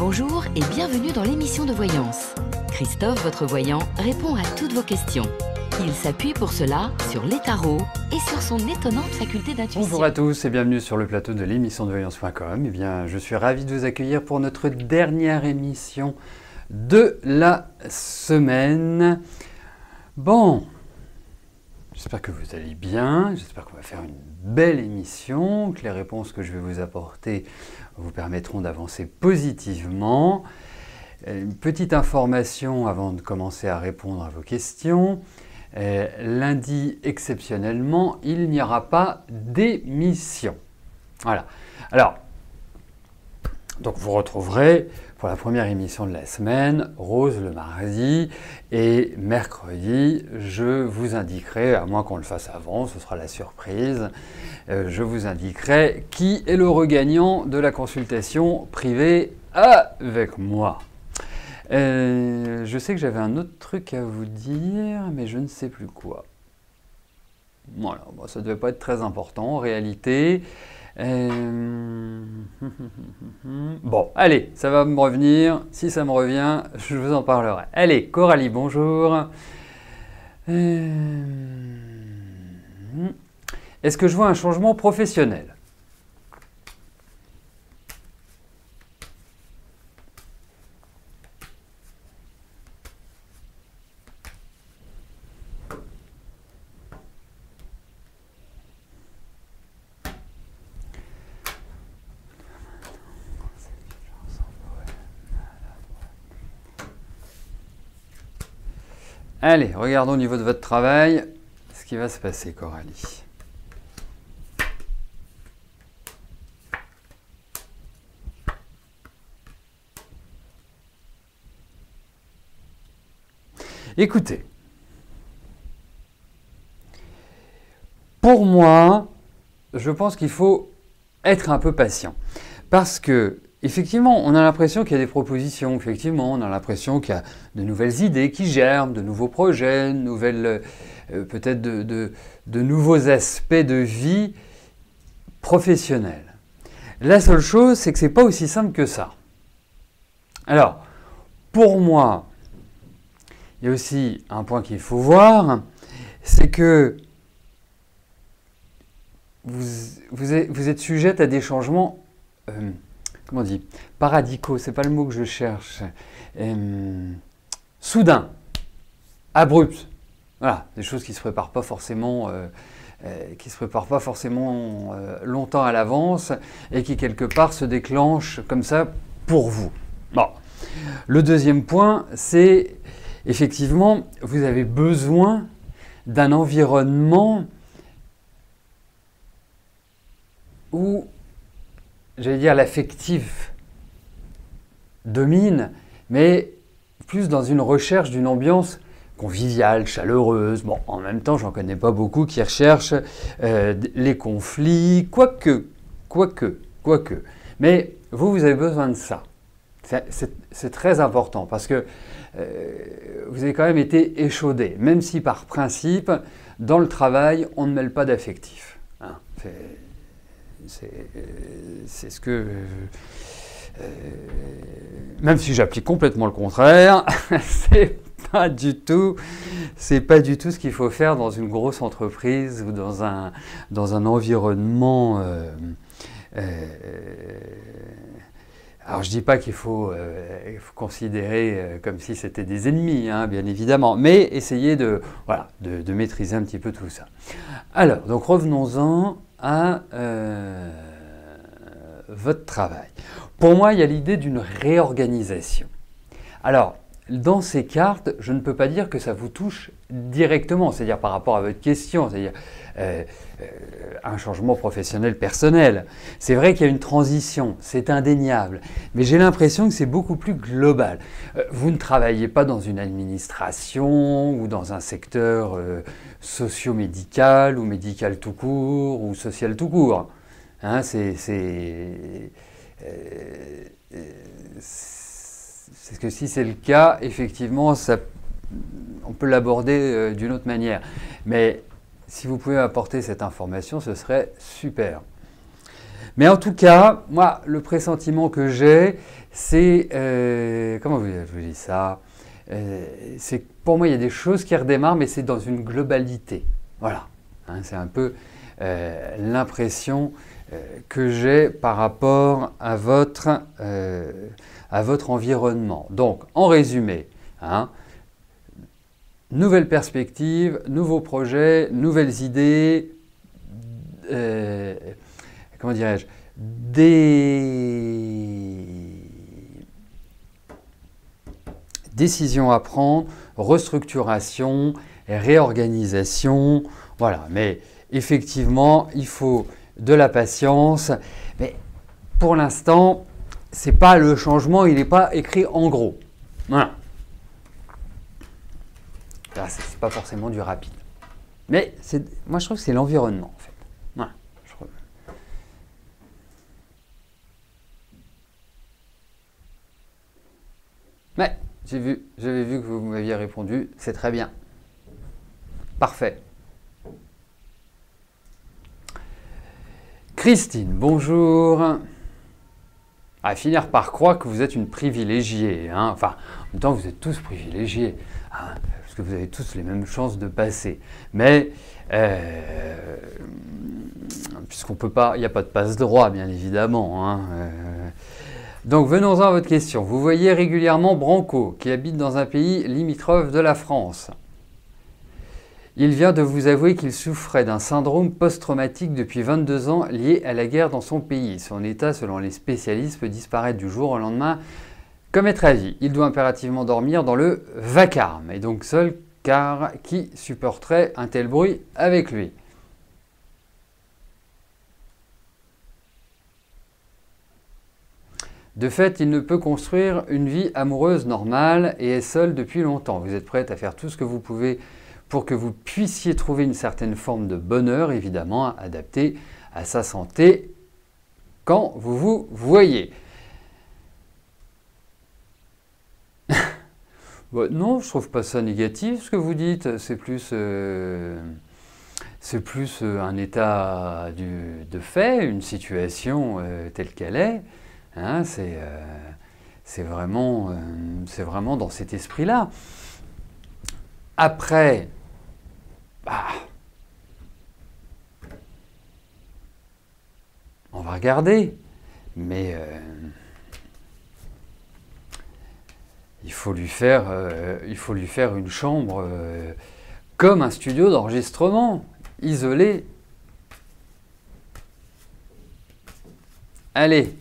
Bonjour et bienvenue dans l'émission de voyance. Christophe, votre voyant, répond à toutes vos questions. Il s'appuie pour cela sur les tarots et sur son étonnante faculté d'intuition. Bonjour à tous et bienvenue sur le plateau de l'émission de voyance.com. Eh bien, je suis ravi de vous accueillir pour notre dernière émission de la semaine. Bon, j'espère que vous allez bien, j'espère qu'on va faire une belle émission, que les réponses que je vais vous apporter vous permettront d'avancer positivement. Une petite information avant de commencer à répondre à vos questions. Lundi, exceptionnellement, il n'y aura pas d'émission. Voilà. Alors, donc vous retrouverez pour la première émission de la semaine, Rose le mardi, et mercredi, je vous indiquerai, à moins qu'on le fasse avant, ce sera la surprise, je vous indiquerai qui est le regagnant de la consultation privée avec moi. Je sais que j'avais un autre truc à vous dire, mais je ne sais plus quoi. Voilà, bon, ça ne devait pas être très important en réalité. Bon, allez, ça va me revenir. Si ça me revient, je vous en parlerai. Allez, Coralie, bonjour. Est-ce que je vois un changement professionnel ? Allez, regardons au niveau de votre travail ce qui va se passer, Coralie. Écoutez, pour moi, je pense qu'il faut être un peu patient parce que effectivement, on a l'impression qu'il y a des propositions, effectivement, on a l'impression qu'il y a de nouvelles idées qui germent, de nouveaux projets, peut-être de nouveaux aspects de vie professionnelle. La seule chose, c'est que ce n'est pas aussi simple que ça. Alors, pour moi, il y a aussi un point qu'il faut voir, c'est que vous êtes sujette à des changements comment on dit, paradicaux, c'est pas le mot que je cherche, soudain, abrupt, voilà, des choses qui se préparent pas forcément, longtemps à l'avance et qui quelque part se déclenchent comme ça pour vous. Bon, le deuxième point, c'est effectivement, vous avez besoin d'un environnement où, j'allais dire, l'affectif domine, mais plus dans une recherche d'une ambiance conviviale, chaleureuse. Bon, en même temps, j'en connais pas beaucoup qui recherchent les conflits, quoique. Mais vous avez besoin de ça. C'est très important parce que vous avez quand même été échaudé, même si par principe, dans le travail, on ne mêle pas d'affectif. Hein, c'est ce que... même si j'applique complètement le contraire, c'est pas du tout ce qu'il faut faire dans une grosse entreprise ou dans un environnement... alors je dis pas qu'il faut considérer comme si c'était des ennemis, hein, bien évidemment, mais essayer de maîtriser un petit peu tout ça. Alors, donc revenons-en à votre travail. Pour moi, il y a l'idée d'une réorganisation. Alors, dans ces cartes, je ne peux pas dire que ça vous touche directement, c'est-à-dire par rapport à votre question, c'est-à-dire un changement professionnel personnel. C'est vrai qu'il y a une transition, c'est indéniable, mais j'ai l'impression que c'est beaucoup plus global. Vous ne travaillez pas dans une administration ou dans un secteur socio-médical ou médical tout court ou social tout court. Hein, c'est que si c'est le cas, effectivement, on peut l'aborder d'une autre manière. Mais si vous pouvez apporter cette information, ce serait super. Mais en tout cas, moi, le pressentiment que j'ai, c'est... comment je vous dis ça? C'est que pour moi, il y a des choses qui redémarrent, mais c'est dans une globalité. Voilà. Hein, c'est un peu l'impression que j'ai par rapport à votre environnement. Donc, en résumé, hein, nouvelles perspectives, nouveaux projets, nouvelles idées, comment dirais-je, des décisions à prendre, restructuration, réorganisation, voilà. Mais effectivement, il faut de la patience. Mais pour l'instant, c'est pas le changement, il n'est pas écrit en gros. Voilà. C'est pas forcément du rapide. Mais moi, je trouve que c'est l'environnement, en fait. Voilà. Mais j'avais vu que vous m'aviez répondu, c'est très bien. Parfait. Christine, bonjour. À finir par croire que vous êtes une privilégiée. Hein. Enfin, en même temps, vous êtes tous privilégiés. Hein, parce que vous avez tous les mêmes chances de passer. Mais, puisqu'on peut pas, il n'y a pas de passe-droit, bien évidemment. Hein, donc, venons-en à votre question. Vous voyez régulièrement Branco, qui habite dans un pays limitrophe de la France. Il vient de vous avouer qu'il souffrait d'un syndrome post-traumatique depuis 22 ans lié à la guerre dans son pays. Son état, selon les spécialistes, peut disparaître du jour au lendemain comme être à vie. Il doit impérativement dormir dans le vacarme, et donc seul, car qui supporterait un tel bruit avec lui? De fait, il ne peut construire une vie amoureuse normale et est seul depuis longtemps. Vous êtes prête à faire tout ce que vous pouvez pour que vous puissiez trouver une certaine forme de bonheur, évidemment, adapté à sa santé quand vous vous voyez. Bon, non, je ne trouve pas ça négatif ce que vous dites, c'est plus un état de fait, une situation telle qu'elle est. Hein, c'est vraiment dans cet esprit-là. Après, on va regarder, mais il faut lui faire une chambre comme un studio d'enregistrement, isolé. Allez.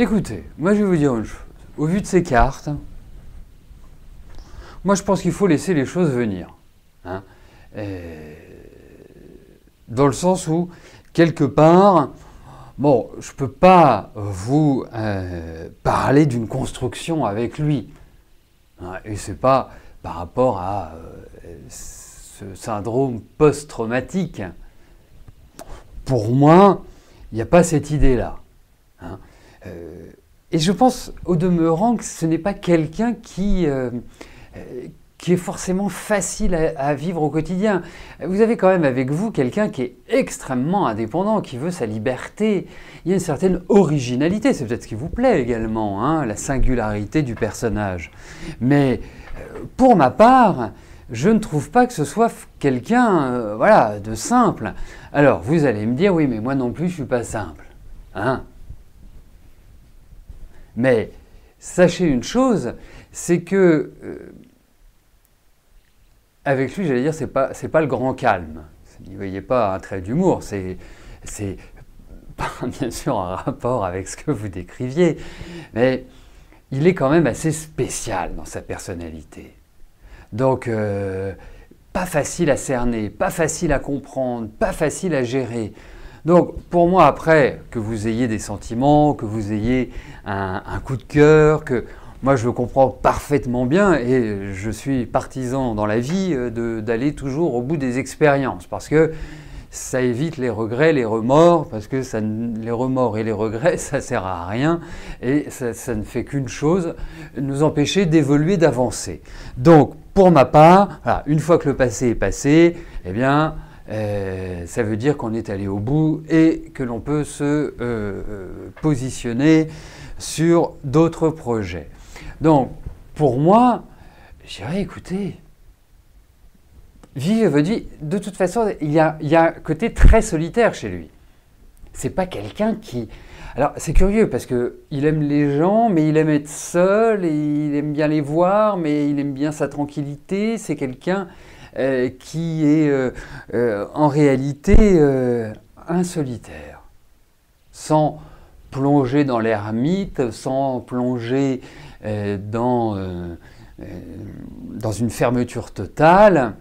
Écoutez, moi je vais vous dire une chose. Au vu de ces cartes, moi je pense qu'il faut laisser les choses venir. Hein. Dans le sens où, quelque part, bon, je ne peux pas vous parler d'une construction avec lui. Hein, et ce n'est pas par rapport à ce syndrome post-traumatique. Pour moi, il n'y a pas cette idée-là. Hein. Et je pense au demeurant que ce n'est pas quelqu'un qui est forcément facile à vivre au quotidien. Vous avez quand même avec vous quelqu'un qui est extrêmement indépendant, qui veut sa liberté. Il y a une certaine originalité, c'est peut-être ce qui vous plaît également, hein, la singularité du personnage. Mais pour ma part, je ne trouve pas que ce soit quelqu'un voilà, de simple. Alors, vous allez me dire, oui, mais moi non plus, je ne suis pas simple. Hein? Mais sachez une chose, c'est que avec lui, j'allais dire, c'est pas le grand calme. N'y voyez pas un trait d'humour, c'est bien sûr un rapport avec ce que vous décriviez, mais il est quand même assez spécial dans sa personnalité. Donc, pas facile à cerner, pas facile à comprendre, pas facile à gérer. Donc pour moi, après, que vous ayez des sentiments, que vous ayez un coup de cœur, que moi je le comprends parfaitement bien et je suis partisan dans la vie d'aller toujours au bout des expériences parce que ça évite les regrets, les remords, parce que les remords et les regrets, ça ne sert à rien et ça ne fait qu'une chose, nous empêcher d'évoluer, d'avancer. Donc, pour ma part, voilà, une fois que le passé est passé, eh bien, ça veut dire qu'on est allé au bout et que l'on peut se positionner sur d'autres projets. Donc, pour moi, je dirais, écoutez, vivez votre vie. De toute façon, il y a un côté très solitaire chez lui. C'est pas quelqu'un qui... Alors, c'est curieux parce qu'il aime les gens, mais il aime être seul, et il aime bien les voir, mais il aime bien sa tranquillité. C'est quelqu'un qui est en réalité un solitaire. Sans plonger dans l'ermite, sans plonger dans une fermeture totale.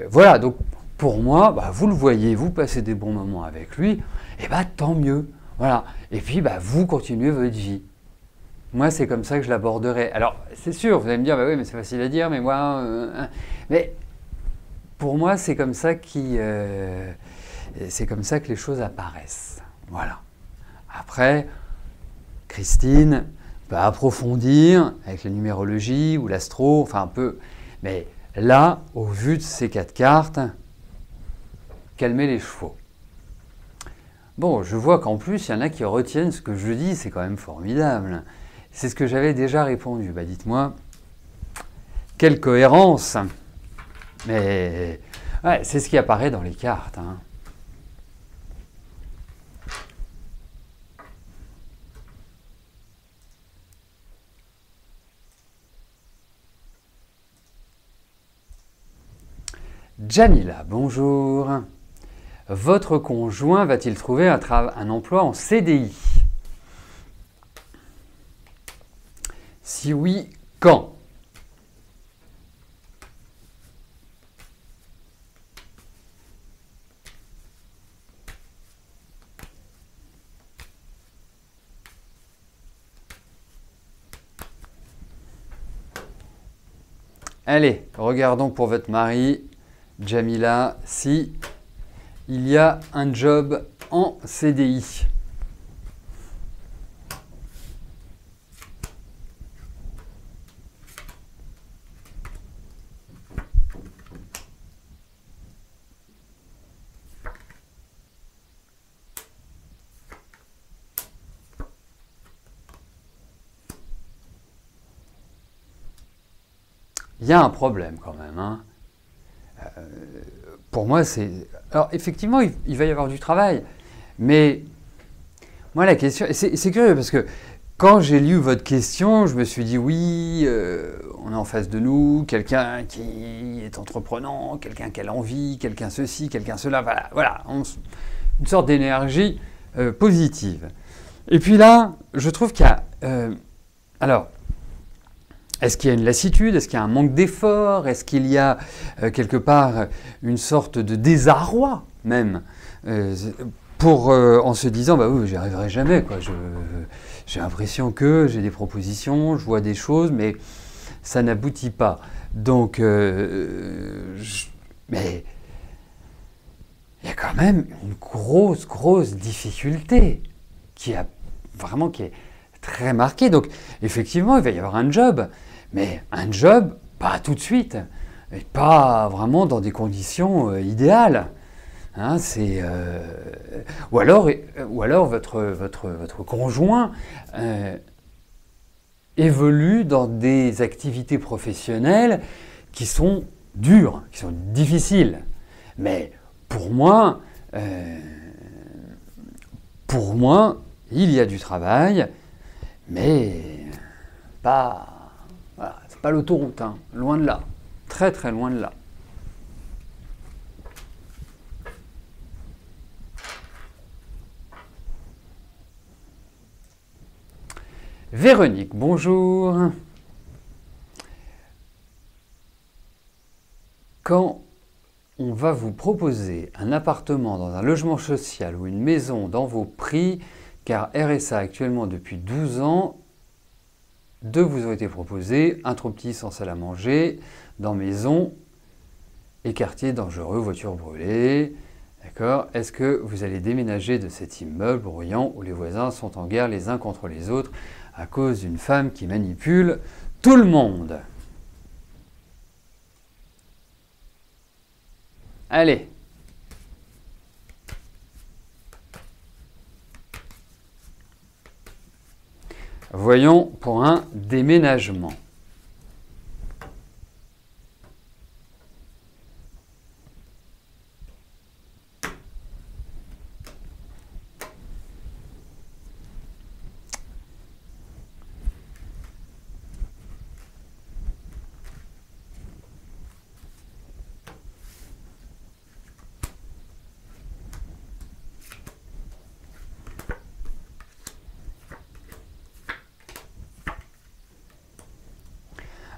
Voilà, donc pour moi, bah, vous le voyez, vous passez des bons moments avec lui, et bah tant mieux. Voilà. Et puis bah, vous continuez votre vie. Moi, c'est comme ça que je l'aborderai. Alors, c'est sûr, vous allez me dire, bah oui, mais c'est facile à dire, mais moi. Mais pour moi, c'est comme ça que les choses apparaissent. Voilà. Après, Christine peut approfondir avec la numérologie ou l'astro, enfin un peu. Mais là, au vu de ces 4 cartes, calmez les chevaux. Bon, je vois qu'en plus, il y en a qui retiennent ce que je dis, c'est quand même formidable. C'est ce que j'avais déjà répondu. Bah, dites-moi, quelle cohérence! Mais ouais, c'est ce qui apparaît dans les cartes. Hein. Jamila, bonjour. Votre conjoint va-t-il trouver un emploi en CDI? Si oui, quand? Allez, regardons pour votre mari, Jamila, si il y a un job en CDI. Il y a un problème quand même. Hein. Pour moi, c'est... Alors, effectivement, il va y avoir du travail. Mais moi, la question... C'est curieux parce que quand j'ai lu votre question, je me suis dit, oui, on est en face de nous, quelqu'un qui est entreprenant, quelqu'un qui a l'envie, quelqu'un ceci, quelqu'un cela. Voilà une sorte d'énergie positive. Et puis là, je trouve qu'il y a... alors... Est-ce qu'il y a une lassitude? Est-ce qu'il y a un manque d'effort? Est-ce qu'il y a quelque part une sorte de désarroi même en se disant bah oui, j'y arriverai jamais quoi. J'ai l'impression que j'ai des propositions, je vois des choses, mais ça n'aboutit pas. Donc, mais il y a quand même une grosse difficulté qui est très marquée. Donc, effectivement, il va y avoir un job. Mais un job, pas tout de suite, et pas vraiment dans des conditions idéales. Hein, ou alors votre conjoint évolue dans des activités professionnelles qui sont dures, qui sont difficiles. Mais pour moi, il y a du travail, mais pas... Voilà, c'est pas l'autoroute, hein, loin de là, très très loin de là. Véronique, bonjour. quand on va vous proposer un appartement dans un logement social ou une maison dans vos prix, car RSA actuellement depuis 12 ans, deux vous ont été proposés, un trop petit sans salle à manger, dans maison et quartier dangereux, voiture brûlée. D'accord? Est-ce que vous allez déménager de cet immeuble bruyant où les voisins sont en guerre les uns contre les autres à cause d'une femme qui manipule tout le monde? Allez. Voyons pour un déménagement.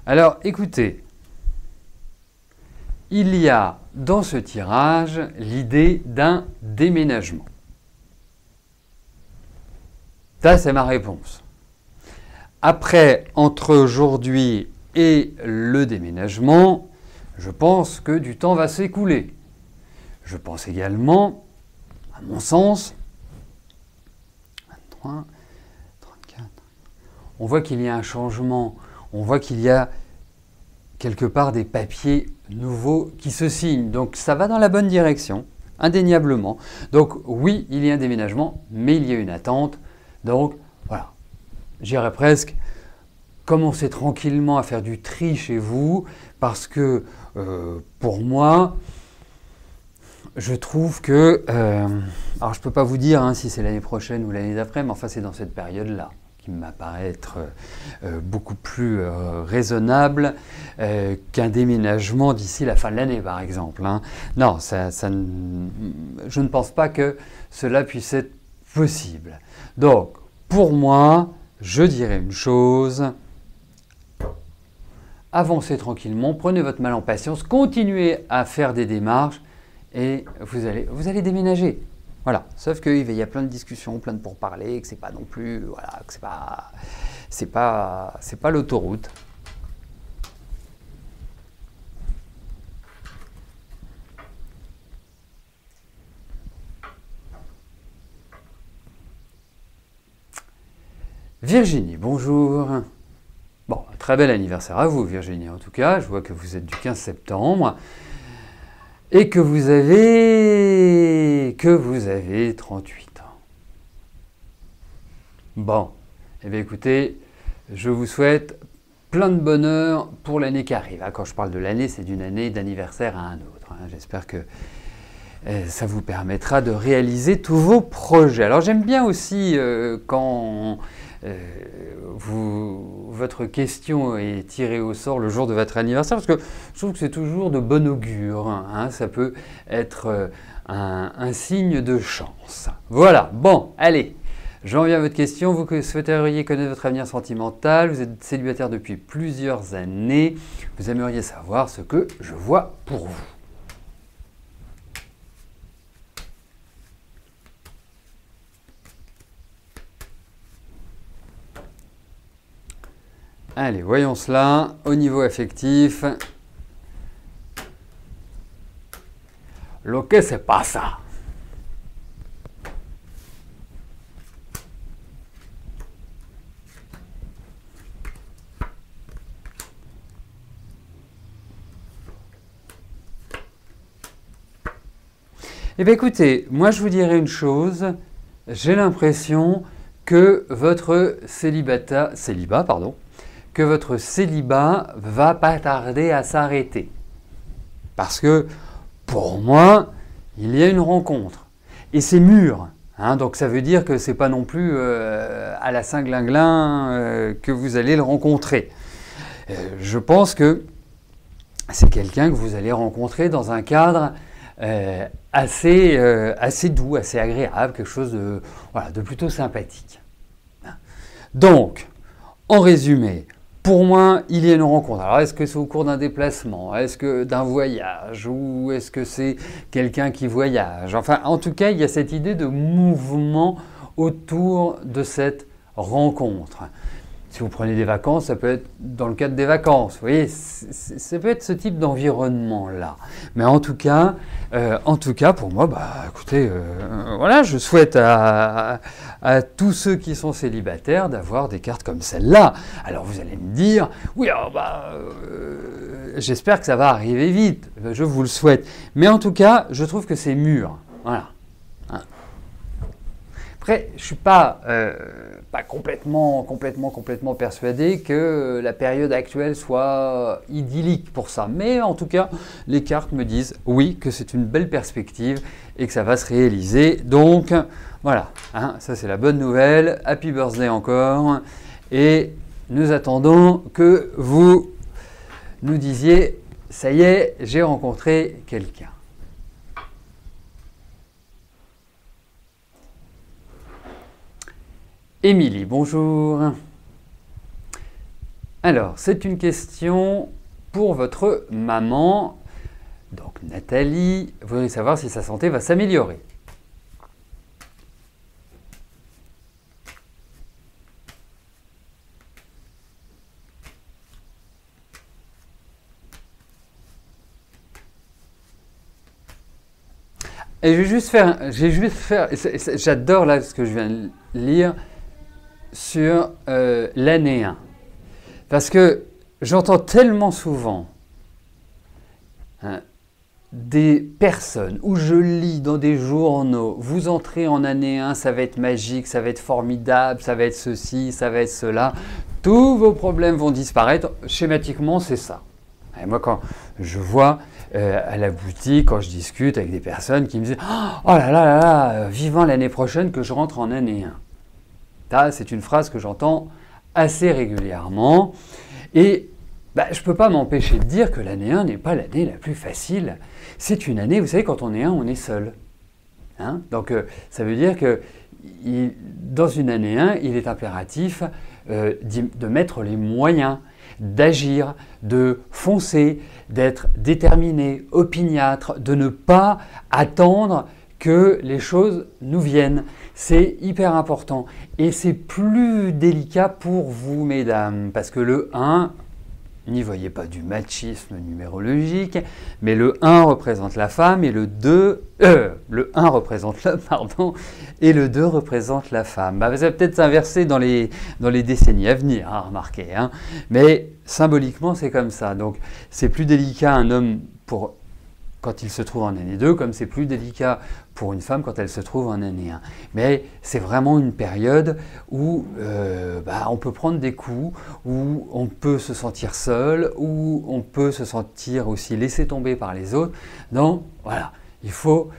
Alors, écoutez, il y a dans ce tirage l'idée d'un déménagement. Ça, c'est ma réponse. Après, entre aujourd'hui et le déménagement, je pense que du temps va s'écouler. Je pense également, à mon sens, 23, 34, on voit qu'il y a un changement. On voit qu'il y a quelque part des papiers nouveaux qui se signent. Donc ça va dans la bonne direction, indéniablement. Donc oui, il y a un déménagement, mais il y a une attente. Donc voilà, j'irais presque commencer tranquillement à faire du tri chez vous, parce que pour moi, je trouve que... alors je ne peux pas vous dire si c'est l'année prochaine ou l'année d'après, mais enfin c'est dans cette période-là qui m'apparaît être beaucoup plus raisonnable qu'un déménagement d'ici la fin de l'année, par exemple. Non, je ne pense pas que cela puisse être possible. Donc, pour moi, je dirais une chose, avancez tranquillement, prenez votre mal en patience, continuez à faire des démarches et vous allez déménager. Voilà, sauf qu'il y a plein de discussions, plein de pourparlers, que c'est pas non plus, voilà, que c'est pas l'autoroute. Virginie, bonjour. Bon, très bel anniversaire à vous, Virginie, en tout cas. Je vois que vous êtes du 15 septembre. Et que vous avez 38 ans. Bon, eh bien écoutez, je vous souhaite plein de bonheur pour l'année qui arrive. Quand je parle de l'année, c'est d'une année d'anniversaire à un autre. J'espère que ça vous permettra de réaliser tous vos projets. Alors j'aime bien aussi quand votre question est tirée au sort le jour de votre anniversaire, parce que je trouve que c'est toujours de bon augure. Ça peut être un signe de chance. Voilà, bon, allez, j'en viens à votre question. Vous souhaiteriez connaître votre avenir sentimental, vous êtes célibataire depuis plusieurs années, vous aimeriez savoir ce que je vois pour vous. Allez, voyons cela. Au niveau affectif, lo que se pasa. Eh bien écoutez, moi je vous dirais une chose, j'ai l'impression que votre célibat va pas tarder à s'arrêter. Parce que, pour moi, il y a une rencontre. Et c'est mûr. Donc ça veut dire que ce n'est pas non plus à la Saint-Glinglin que vous allez le rencontrer. Je pense que c'est quelqu'un que vous allez rencontrer dans un cadre assez doux, assez agréable, quelque chose de plutôt sympathique. Donc, en résumé, pour moi, il y a une rencontre. Alors, est-ce que c'est au cours d'un déplacement? Est-ce que d'un voyage? Ou est-ce que c'est quelqu'un qui voyage? Enfin, en tout cas, il y a cette idée de mouvement autour de cette rencontre. Si vous prenez des vacances, ça peut être dans le cadre des vacances. Vous voyez, ça peut être ce type d'environnement-là. Mais en tout cas, pour moi, écoutez, voilà, je souhaite à tous ceux qui sont célibataires d'avoir des cartes comme celle-là. Alors vous allez me dire, oui, j'espère que ça va arriver vite. Je vous le souhaite. Mais en tout cas, je trouve que c'est mûr. Voilà. Après, je ne suis pas complètement persuadé que la période actuelle soit idyllique pour ça. Mais en tout cas, les cartes me disent oui, que c'est une belle perspective et que ça va se réaliser. Donc, voilà, ça c'est la bonne nouvelle. Happy birthday encore. Et nous attendons que vous nous disiez, ça y est, j'ai rencontré quelqu'un. Émilie, bonjour. Alors, c'est une question pour votre maman. Donc, Nathalie voudrait savoir si sa santé va s'améliorer. Et je vais juste faire, j'adore là ce que je viens de lire sur l'année 1. Parce que j'entends tellement souvent des personnes où je lis dans des journaux, vous entrez en année 1, ça va être magique, ça va être formidable, ça va être ceci, ça va être cela, tous vos problèmes vont disparaître. Schématiquement, c'est ça. Et moi, quand je vois à la boutique, quand je discute avec des personnes qui me disent « Oh là là là là, vivant l'année prochaine que je rentre en année 1 ». Ça, c'est une phrase que j'entends assez régulièrement. Et je ne peux pas m'empêcher de dire que l'année 1 n'est pas l'année la plus facile. C'est une année, vous savez, quand on est 1, on est seul. Donc, ça veut dire que dans une année 1, il est impératif de mettre les moyens, d'agir, de foncer, d'être déterminé, opiniâtre, de ne pas attendre que les choses nous viennent. C'est hyper important. Et c'est plus délicat pour vous, mesdames, parce que le 1, n'y voyez pas du machisme numérologique, mais le 1 représente la femme et le 1 représente l'homme, pardon, et le 2 représente la femme. Ça va peut-être s'inverser dans les décennies à venir, remarquez. Mais symboliquement, c'est comme ça. Donc, c'est plus délicat un homme quand il se trouve en année 2, comme c'est plus délicat pour une femme quand elle se trouve en année 1. Mais c'est vraiment une période où on peut prendre des coups, où on peut se sentir seul, où on peut se sentir aussi laissé tomber par les autres. Donc voilà, il faut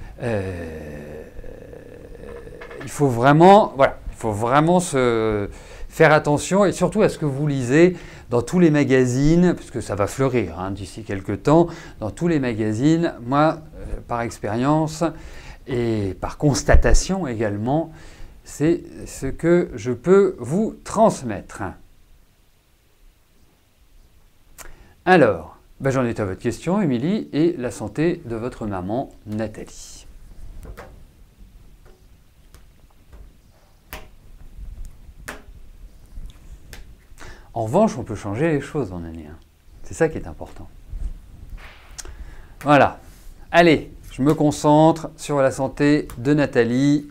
vraiment se faire attention et surtout à ce que vous lisez dans tous les magazines, puisque ça va fleurir d'ici quelques temps, dans tous les magazines, moi, par expérience et par constatation également, c'est ce que je peux vous transmettre. Alors, j'en étais à votre question, Émilie, et la santé de votre maman, Nathalie. En revanche, on peut changer les choses en année 1. C'est ça qui est important. Voilà. Allez, je me concentre sur la santé de Nathalie.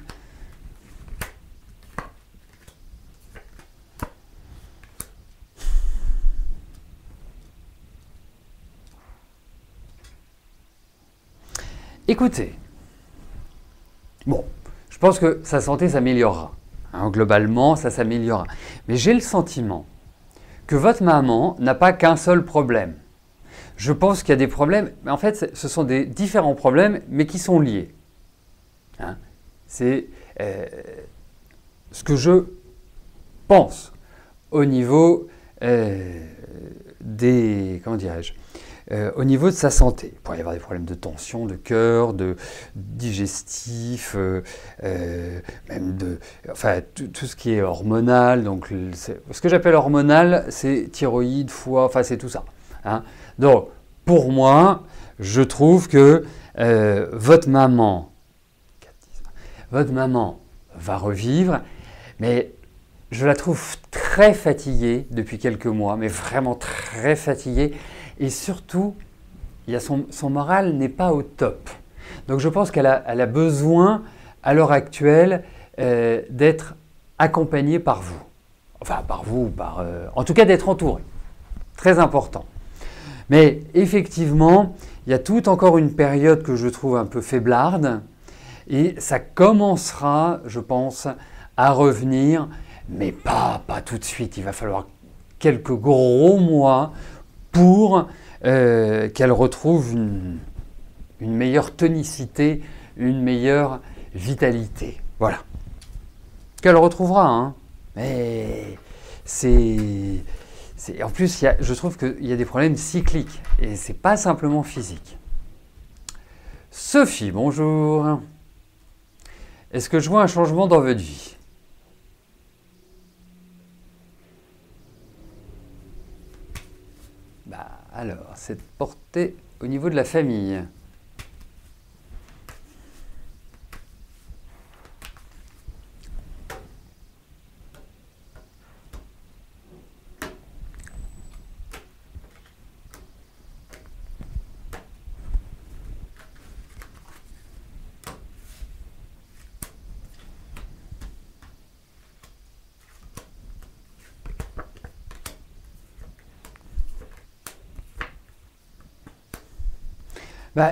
Écoutez, je pense que sa santé s'améliorera. Globalement, ça s'améliorera. Mais j'ai le sentiment que votre maman n'a pas qu'un seul problème. Je pense qu'il y a des problèmes, mais en fait, ce sont des différents problèmes, mais qui sont liés. C'est ce que je pense au niveau au niveau de sa santé. Il pourrait y avoir des problèmes de tension, de cœur, de digestif, même enfin tout ce qui est hormonal. Donc, ce que j'appelle hormonal, c'est thyroïde, foie, enfin c'est tout ça. Hein. Donc, pour moi, je trouve que votre maman va revivre, mais je la trouve très fatiguée depuis quelques mois, mais vraiment très fatiguée. Et surtout, son moral n'est pas au top. Donc je pense qu'elle a besoin, à l'heure actuelle, d'être accompagnée par vous. Enfin, par vous, en tout cas d'être entourée. Très important. Mais effectivement, il y a toute encore une période que je trouve un peu faiblarde. Et ça commencera, je pense, à revenir, mais pas tout de suite. Il va falloir quelques gros mois pour qu'elle retrouve une meilleure tonicité, une meilleure vitalité. Voilà. Qu'elle retrouvera, hein. Mais en plus, je trouve qu'il y a des problèmes cycliques et ce n'est pas simplement physique. Sophie, bonjour. Est-ce que je vois un changement dans votre vie? Alors, c'est porté au niveau de la famille.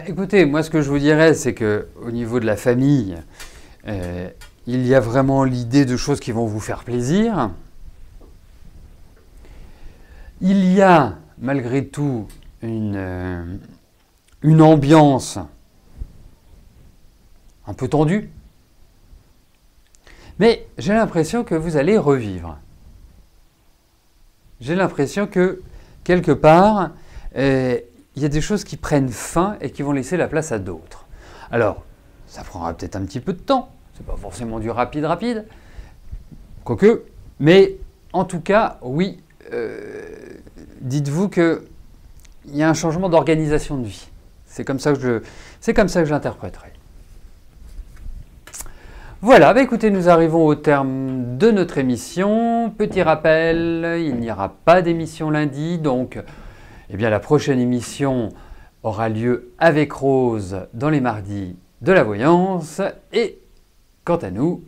Écoutez, moi ce que je vous dirais, c'est qu'au niveau de la famille, il y a vraiment l'idée de choses qui vont vous faire plaisir. Il y a malgré tout une ambiance un peu tendue, mais j'ai l'impression que vous allez revivre. J'ai l'impression que quelque part, il y a des choses qui prennent fin et qui vont laisser la place à d'autres. Alors, ça prendra peut-être un petit peu de temps, c'est pas forcément du rapide, quoique, mais en tout cas, oui, dites-vous qu'il y a un changement d'organisation de vie. C'est comme ça que je l'interpréterai. Voilà, écoutez, nous arrivons au terme de notre émission. Petit rappel, il n'y aura pas d'émission lundi, donc la prochaine émission aura lieu avec Rose dans les mardis de la voyance. Et quant à nous,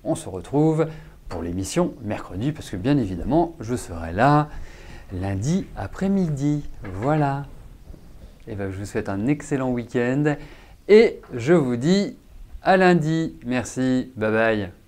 on se retrouve pour l'émission mercredi, parce que bien évidemment, je serai là lundi après-midi. Voilà. Je vous souhaite un excellent week-end et je vous dis à lundi. Merci, bye bye.